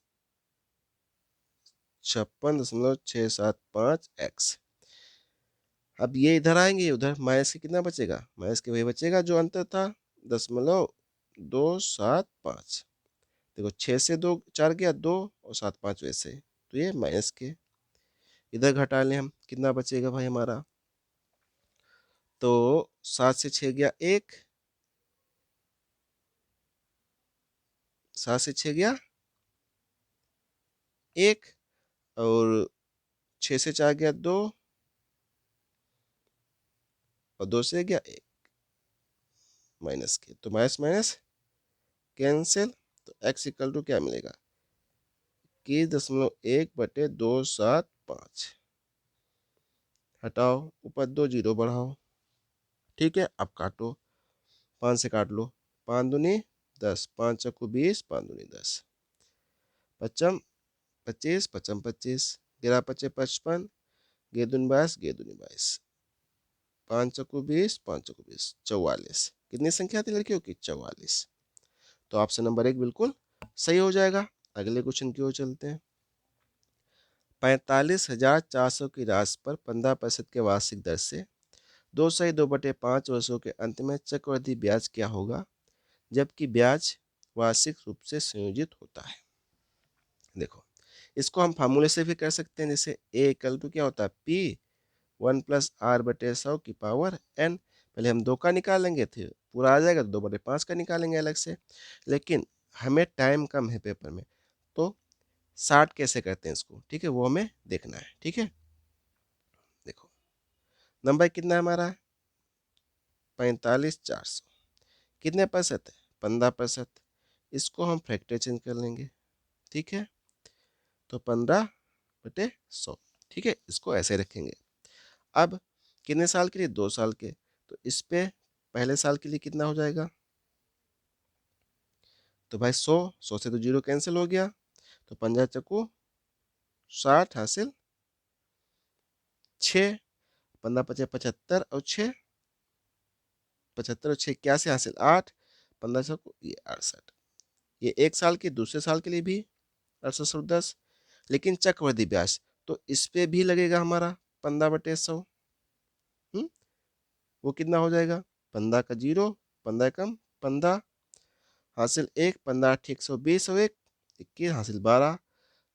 56.675x। अब ये इधर आएंगे, उधर माइनस के कितना बचेगा, माइनस के वही बचेगा जो अंतर था, 0.275। देखो 6 से 2 4 गया 2 और 7 5 वैसे, तो ये माइनस के इधर घटा लें हम, कितना बचेगा भाई हमारा, तो 7 से 6 गया 1, 7 से 6 गया 1, और 6 से 4 गया 2, और 2 से गया 1, माइनस के, तो माइनस माइनस कैंसिल, तो x इक्वल टू क्या मिलेगा, 21.1/275, हटाओ ऊपर 2 जीरो बढ़ाओ। ठीक है, अब काटो, 5 से काट लो, 5 दूनी 10, 5 चक्कू 20, 5 दूनी 10, पचम 25 पचम 25, 11 पचे 55, गे दूनी 22, गे दूनी 22, 5 चक्कू 20, 5 चक्कू 20, 44। कितनी संख्या थी लड़कियों की, 44। तो ऑप्शन नंबर 1 बिल्कुल सही हो जाएगा। अगले क्वेश्चन की ओर चलते हैं। 45,400 की राशि पर 15% के वार्षिक दर से 2/2/5 वर्षों के अंत में चक्रवृद्धि ब्याज क्या होगा, जबकि ब्याज वार्षिक रूप से संयोजित होता है। देखो, इसको हम फार्मूले से भी कर सकते हैं, जैसे a इक्वल टू क्या होता है, p 1+r/100 की पावर n। पहले हम 2 का निकालेंगे, थे पूरा आ जाएगा तो 2/5 का निकालेंगे अलग से, लेकिन हमें टाइम कम है पेपर में, तो 60 कैसे करते हैं इसको, ठीक है, वो हमें देखना है। ठीक है, देखो नंबर कितना है हमारा, 45,400, कितने प्रतिशत है, 15%, इसको हम फ्रैक्शन कर लेंगे। ठीक है, तो 15/100। ठीक है, इसको ऐसे रखेंगे। अब कितने साल के लिए, 2 साल के, तो इस पे पहले साल के लिए कितना हो जाएगा, तो भाई 100 से तो जीरो कैंसिल हो गया, तो 50 चक्कू 60 हासिल 6, 15 पचे 75 और 6 75 और 6 81 हासिल 8, 15 चक्कू ये 68। ये 1 साल के, दूसरे साल के लिए भी 6810, लेकिन चक्रवृद्धि ब्याज तो इस पे भी लगेगा हमारा 15/100। वो कितना हो जाएगा, 15 का जीरो, 15 कम 15 हासिल 1, 15 120 और 1 21 हासिल 12,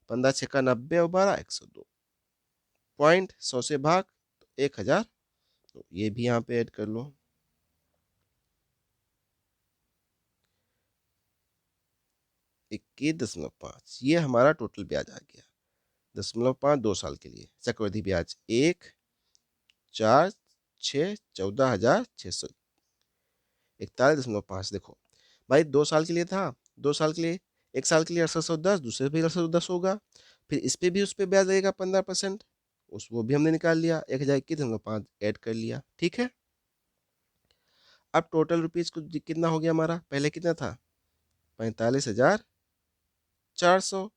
15 6 90 और 12 102, पॉइंट 100 से भाग तो 1000, तो ये भी यहाँ पे ऐड कर लो। 21.5, ये हमारा टोटल ब्याज आ गया, 0.5 2 साल के लिए चक्रवृद्धि ब्याज 1 4 6 14,600 41.5। देखो भाई 2 साल के लिए था, 2 साल के लिए, 1 साल के लिए 6810, दूसरे पे 6810 होगा, फिर इस पे भी उस पे ब्याज लगेगा 15%, उस वो भी हमने निकाल लिया, 1021.5 ऐड कर लिया। ठीक है, अब टोटल रुपीज को कितना हो गया हमारा, पहले कितना था 45,400,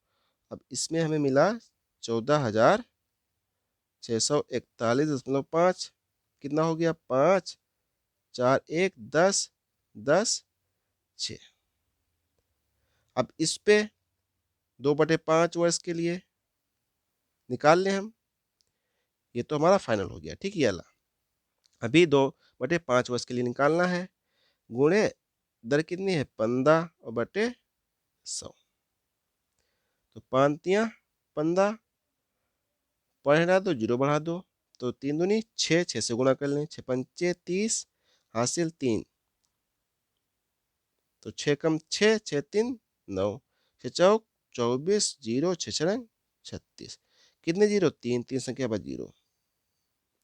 अब इसमें हमें मिला 14,641.5, कितना हो गया 5 4 1 10 10 6। अब इस पे 2/5 वर्ष के लिए निकाल लें हम। ये तो हमारा फाइनल हो गया, ठीक है। अला अभी 2/5 वर्ष के लिए निकालना है, गुणे दर कितनी है 15 और बटे 100। तो 5 तियां 15, पढ़ा दो, 0 बढ़ा दो, तो 3 दूनी 6, 6 से गुणा कर लें, 6 पंचे 30, हासिल 3, तो 6 कम 6, 6 3 9, 6 चौक 24, 0 6 छरंग 36, कितने जीरो 3, 3 संख्या बाद 0,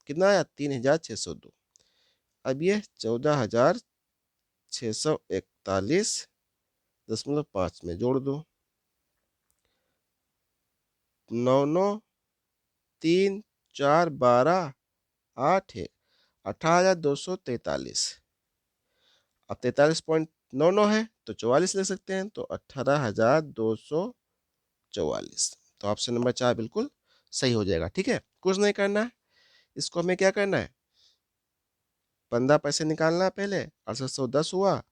कितना आया 3602। अब ये 14,641.5 में जोड़ दो, 9 9 3 4 12 8 1, 18,243। अब 43.99 है तो 44 ले सकते हैं, तो 18,244। तो ऑप्शन नंबर 4 बिल्कुल सही हो जाएगा, ठीक है। कुछ नहीं करना है, इसको हमें क्या करना है, 15 पैसे निकालना है पहले, 6810 हुआ,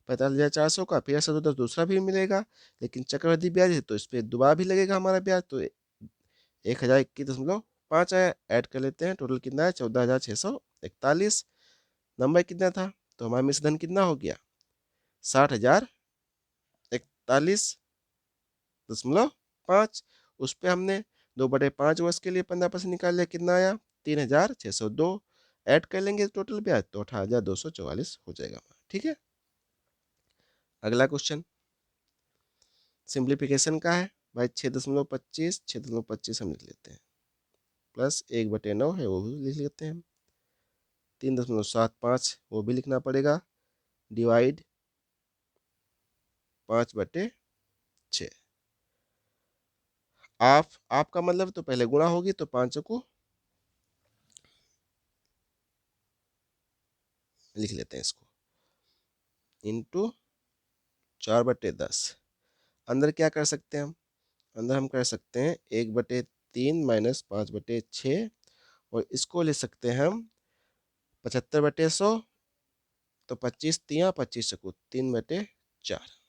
45,400 का, फिर 6810 दूसरा भी मिलेगा, लेकिन चक्रवृद्धि ब्याज है तो इस पर दोबारा भी लगेगा हमारा ब्याज, तो 1021.5 आया। ऐड कर लेते हैं, टोटल कितना है 14,641। नंबर कितना था, तो हमारा मिश्र धन कितना हो गया 60,041.5। उस पर हमने 2/5 वर्ष के लिए 15% निकाल लिया, कितना आया 3,602। ऐड कर लेंगे टोटल ब्याज तो 18,244 हो जाएगा, ठीक है। अगला क्वेश्चन सिंप्लीफिकेशन का है भाई, 6.25, 6.25 हम लिख लेते हैं, प्लस 1/9 है वो भी लिख लेते हैं, 3.75 वो भी लिखना पड़ेगा, डिवाइड 5/6। आपका मतलब तो पहले गुणा होगी, तो 5 को लिख लेते हैं इसको, इंटू 4/10। अंदर क्या कर सकते हैं हम, अंदर हम कर सकते हैं 1/3 माइनस 5/6, और इसको ले सकते हैं हम 75/100, तो 25 तियां 25 चकू 3/4,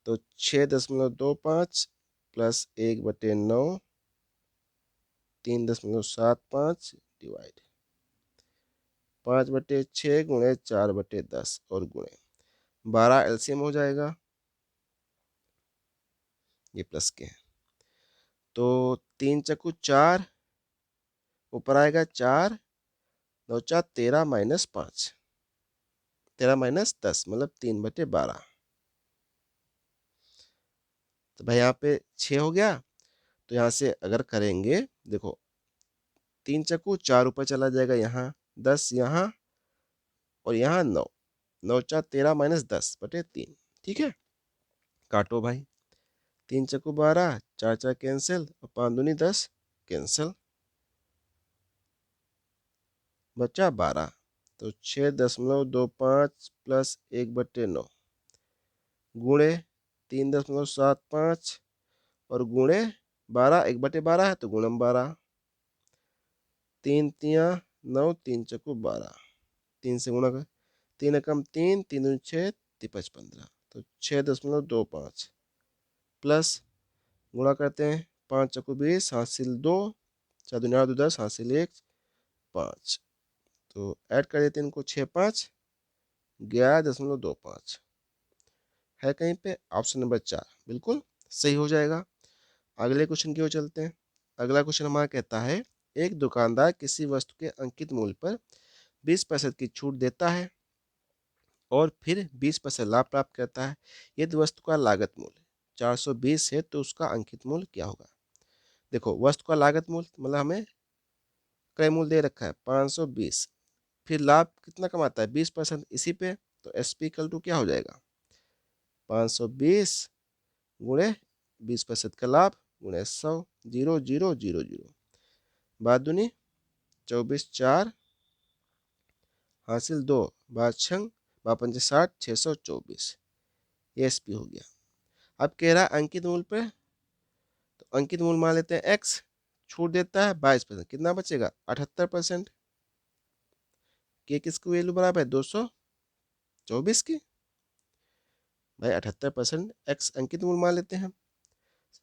तो 6.25 प्लस 1/9 3.75 डिवाइड 5/6 गुणे 4/10 और गुणे 12, एलसीएम हो जाएगा, ये प्लस के हैं, तो 3 चकू 4, ऊपर आएगा 4, 9 4 13 माइनस 5, 13 माइनस 10 मतलब 3/12। तो भाई यहाँ पे 6 हो गया, तो यहाँ से अगर करेंगे देखो 3 चकू 4 ऊपर चला जाएगा, यहाँ 10 यहाँ, और यहाँ 9, 9 4 13 माइनस 10/3, ठीक है। काटो भाई, 3 चकू 12, 4 4 कैंसिल, और 5 दूनी 10 कैंसिल, बचा 12, तो 6.25 प्लस 1/9 गुणे 3.75 और गुणे 12, 1/12 है तो गुणम 12, 3 तियां 9, 3 चकू 12, 3 से गुणा कर, 3 एकम 3, 3 दूनी 6, 3 15, तो 6.25 प्लस गुणा करते हैं 5 चकू 20, हासिल 2, 4 दूनी 8 10, हासिल 1 5, तो ऐड कर देते हैं इनको, 6 5 11.25 है कहीं पे, ऑप्शन नंबर 4 बिल्कुल सही हो जाएगा। अगले क्वेश्चन की ओर चलते हैं। अगला क्वेश्चन हमारा कहता है, एक दुकानदार किसी वस्तु के अंकित मूल्य पर 20% की छूट देता है और फिर 20% लाभ प्राप्त करता है। यदि वस्तु का लागत मूल्य 420 है तो उसका अंकित मूल्य क्या होगा। देखो वस्तु का लागत मूल्य मतलब हमें क्रय मूल्य दे रखा है 520, फिर लाभ कितना कमाता है 20% इसी पे, तो एस पी इक्वल टू क्या हो जाएगा 520 गुणे 20% का लाभ गुणे 100, 0 0 0 0, बात दूनी 24 4, हासिल 2, बात छंग 5 624, ये एस पी हो गया। अब कह रहा है अंकित मूल्य पे, तो अंकित मूल्य मान लेते हैं एक्स, छूट देता है 22%, कितना बचेगा 78%, के किसकी वैल्यू बराबर है 224 की, भाई 78% एक्स अंकित मूल्य मान लेते हैं,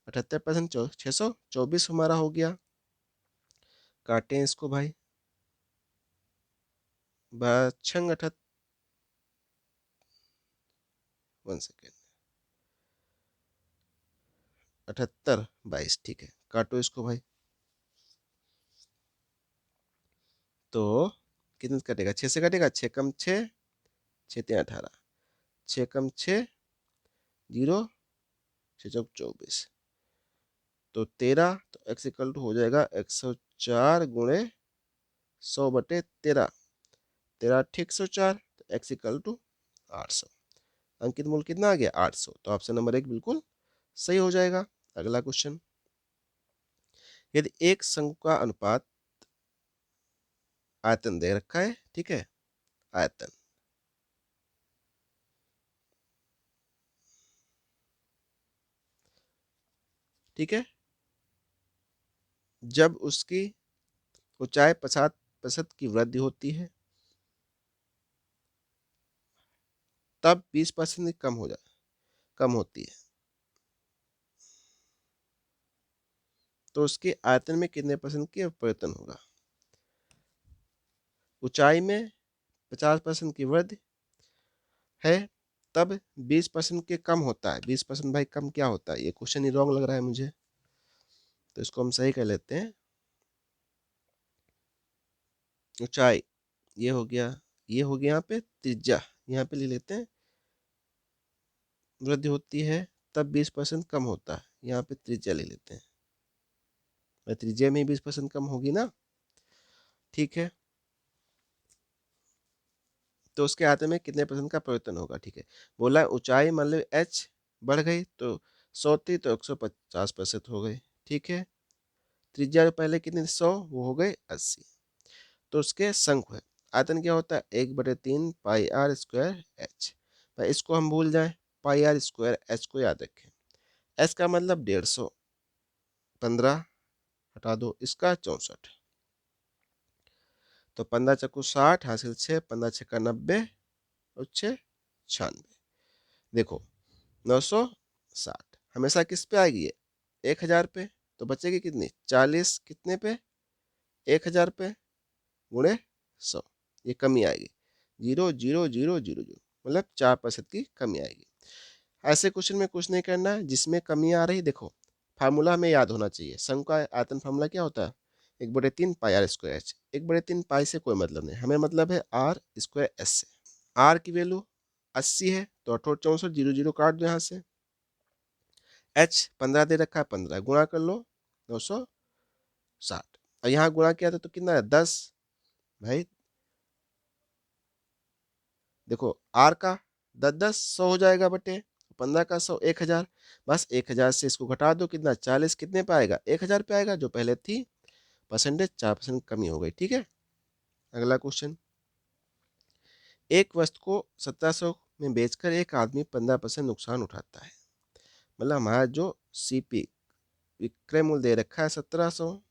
78% 624 हमारा हो गया। काटें इसको भाई, छंग 78 78 22, ठीक है, काटो इसको भाई। तो कितने से कटेगा, 6 से कटेगा, 6 कम 6, 6 3 18, 6 कम 6 0, 6 चौक 24, तो 13, तो एक्स इक्वल टू हो जाएगा 104 गुणे 100 बटे 13, 13 ठीक 104, तो एक्स इक्वल टू 800। अंकित मूल कितना आ गया, 800। तो ऑप्शन नंबर 1 बिल्कुल सही हो जाएगा। अगला क्वेश्चन, यदि एक शंकु का अनुपात आयतन दे रखा है, ठीक है, आयतन, ठीक है, जब उसकी ऊंचाई 50% की वृद्धि होती है तब 20% कम होती है, तो उसके आयतन में कितने परसेंट की परिवर्तन होगा। ऊंचाई में 50% की वृद्धि है, तब 20% के कम होता है। 20% भाई कम क्या होता है, ये क्वेश्चन ही रॉन्ग लग रहा है मुझे, तो इसको हम सही कर लेते हैं। ऊंचाई ये हो गया, ये हो गया, यहाँ पे त्रिज्या यहाँ पे ले लेते हैं, वृद्धि होती है तब 20% कम होता है, यहाँ पे त्रिज्या ले लेते हैं, त्रिज्या में 20% कम होगी ना, ठीक है। तो उसके आयतन में कितने परसेंट का परिवर्तन होगा, ठीक है। बोला ऊंचाई मान लो h बढ़ गई तो 100 थी तो 150% हो गई, ठीक है। त्रिज्या जो पहले कितनी 100, वो हो गई 80। तो उसके शंकु है, आयतन क्या होता है 1/3 पाई आर स्क्वायर एच। भाई इसको हम भूल जाएं, पाई आर स्क्वायर एच को याद रखें। एच का मतलब 150, 15 हटा दो, इसका 64, तो 15 चक्कू 60 हासिल 6, 15 छक्का 90 और 6 96। देखो 960 हमेशा किस पे आएगी ये, 1000 पे, तो बचेगी कितनी 40, कितने पे 1000 पे गुणे 100, ये कमी आएगी 0,0000, मतलब 4% की कमी आएगी। ऐसे क्वेश्चन में कुछ नहीं करना है, जिसमें कमी आ रही, देखो फार्मूला हमें याद होना चाहिए। शंकु का आयतन फार्मूला क्या होता है, 1/3 पाई आर स्क्वायर एच। 1/3 पाई से कोई मतलब नहीं, हमें मतलब है आर स्क्वायर एच से। आर की वैल्यू 80 है, तो 864, 0 काट दो यहाँ से। एच 15 दे रखा है, 15 गुणा कर लो 960, और यहाँ गुणा किया था तो कितना है 10। भाई देखो आर का 10 100 हो जाएगा बटे 15 का 100 1000, बस 1000 से इसको घटा दो, कितना 40, कितने पे आएगा 1000 पे आएगा, जो पहले थी परसेंटेज 4% कमी हो गई, ठीक है। अगला क्वेश्चन, एक वस्तु को 1700 में बेचकर एक आदमी 15% नुकसान उठाता है। मतलब हमारा जो सीपी विक्रय मूल्य दे रखा है 1700,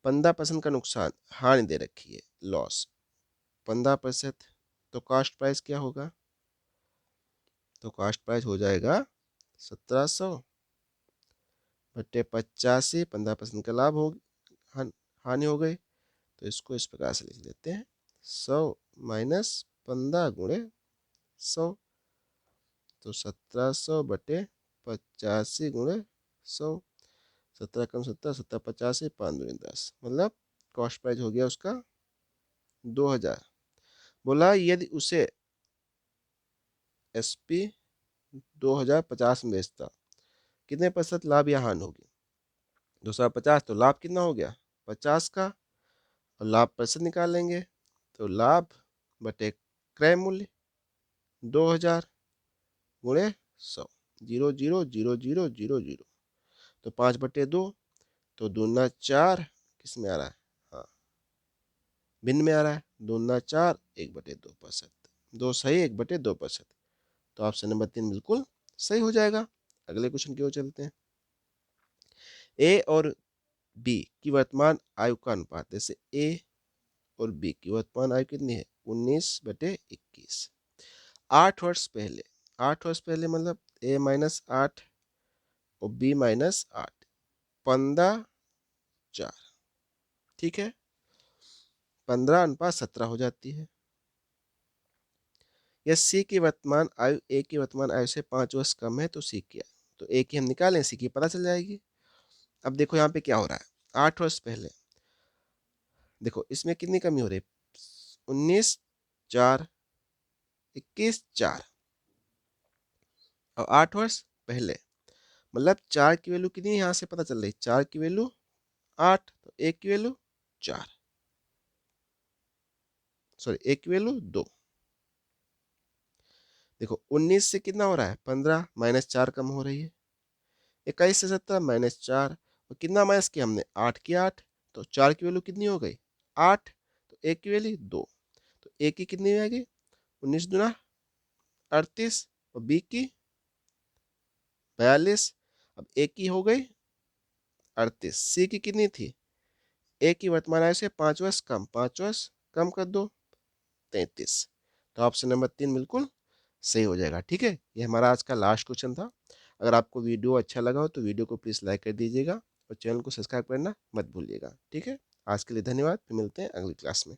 15% का नुकसान, हानि दे रखी है, लॉस 15%, तो कॉस्ट प्राइस क्या होगा, तो कॉस्ट प्राइस हो जाएगा 1700 बटे 85, 15% का लाभ हो, हानि हो गई, तो इसको इस प्रकार से लिख लेते हैं 100 माइनस 15 गुणे 100, तो 1700 बटे 85 गुणे 100, 17 कम 17, 17 85, 5 दूनी 10, मतलब कॉस्ट प्राइस हो गया उसका 2000। बोला यदि उसे एसपी 2050 में बेचता, कितने प्रतिशत लाभ या हानि होगी। 250, तो लाभ कितना हो गया 50 का, और लाभ प्रतिशत निकालेंगे, तो लाभ बटे क्रय मूल्य 2000 गुणे 100, 0,000000, तो 5/2, तो दूना 4, किस में आ रहा है, हाँ भिन्न में आ रहा है, दूना 4, 1/2%, दो सही 1/2%, तो ऑप्शन नंबर 3 बिल्कुल सही हो जाएगा। अगले क्वेश्चन की ओर चलते हैं। ए और बी की वर्तमान आयु का अनुपात, जैसे ए और बी की वर्तमान आयु कितनी है 19/21। 8 वर्ष पहले, 8 वर्ष पहले मतलब a -8 और बी माइनस 8, 15 4, ठीक है। 15:17 हो जाती है। या सी की वर्तमान आयु ए की वर्तमान आयु से 5 वर्ष कम है तो सी क्या है? तो ए की हम निकालें, सी की पता चल जाएगी। अब देखो यहाँ पे क्या हो रहा है, 8 वर्ष पहले, देखो इसमें कितनी कमी हो रही है, 19 4 21 4, और 8 वर्ष पहले, मतलब 4 की वैल्यू कितनी यहाँ से पता चल रही, 4 की वैल्यू 8, तो 1 की वैल्यू 4, सॉरी 1 की वैल्यू 2। देखो 19 से कितना हो रहा है 15, माइनस 4 कम हो रही है, 21 से 17 माइनस 4, और कितना माइनस किया हमने 8 की 8, तो 4 की वैल्यू कितनी हो गई 8, तो 1 की वैल्यू 2, तो ए की कितनी आ गई 19 दूना 38, और बी की 42, अब ए की हो गई 38, सी की कितनी थी, ए की वर्तमान आयु से 5 वर्ष कम, 5 वर्ष कम कर दो 33, तो ऑप्शन नंबर 3 बिल्कुल सही हो जाएगा। ठीक है, ये हमारा आज का लास्ट क्वेश्चन था। अगर आपको वीडियो अच्छा लगा हो तो वीडियो को प्लीज़ लाइक कर दीजिएगा और चैनल को सब्सक्राइब करना मत भूलिएगा। ठीक है, आज के लिए धन्यवाद, फिर मिलते हैं अगली क्लास में।